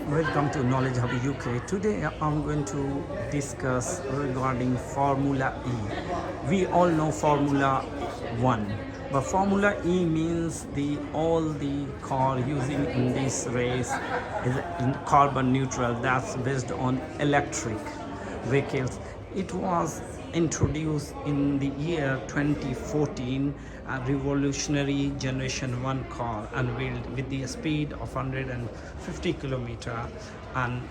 Welcome to Knowledge Hub UK. Today I'm going to discuss regarding Formula E. We all know Formula 1, but Formula E means all the car using in this race is carbon neutral. That's based on electric vehicles. It was introduced in the year 2014. A revolutionary generation 1 car unveiled with the speed of 150 kilometer and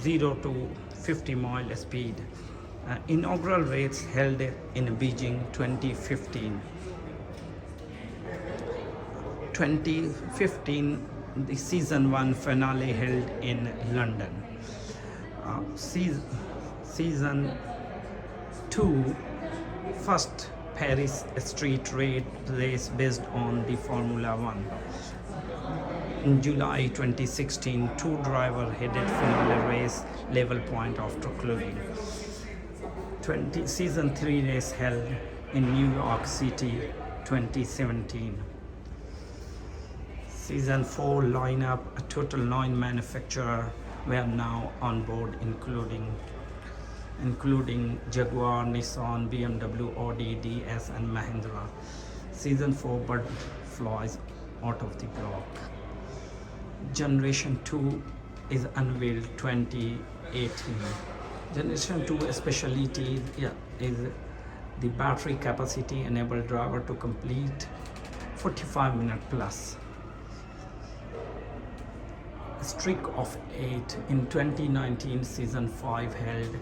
0 to 50 mile speed. Inaugural race held in Beijing 2015. 2015, the season 1 finale held in London. Season 2, first Paris street race based on the Formula 1. In July 2016, two drivers headed finale race level point after closing. Season 3 race held in New York City 2017. Season 4 lineup, a total 9 manufacturers were now on board, including Jaguar, Nissan, BMW, Audi, DS and Mahindra. Season 4 bird flies out of the block. Generation 2 is unveiled 2018. Generation 2 specialty is the battery capacity enable driver to complete 45 minutes plus. Streak of 8 in 2019, season 5 held,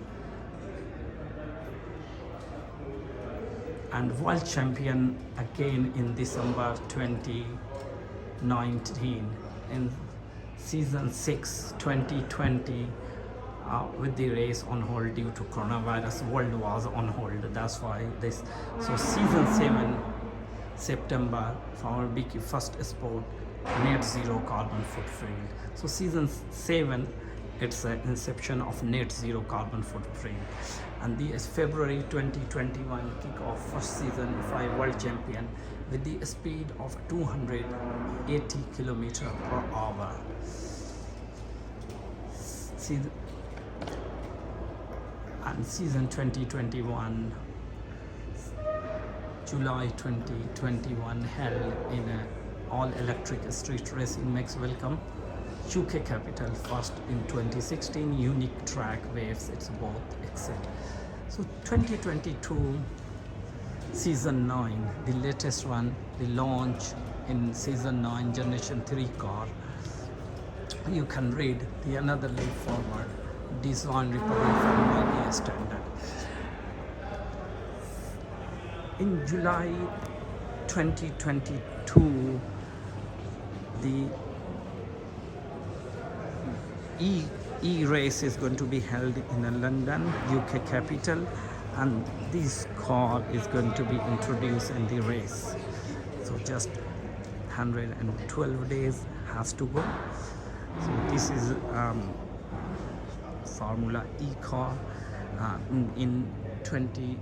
and world champion again in December 2019. In season 6 2020, with the race on hold due to coronavirus, world was on hold. That's why this. So season 7 September for our big first sport, net zero carbon footprint. So season 7, it's an inception of net zero carbon footprint, and the February 2021 kick-off first season 5 world champion with the speed of 280 kilometer per hour. Season 2021, July 2021, held in a all-electric street race in Maxwell, UK capital, first in 2016, unique track waves, it's both exit. So 2022 season 9, the latest one, the launch in season 9 generation 3 car. You can read the another leap forward, design recovery from IEA standard. In July 2022, the E race is going to be held in London, UK capital, and this car is going to be introduced in the race. So just 112 days has to go. So this is Formula E car in 20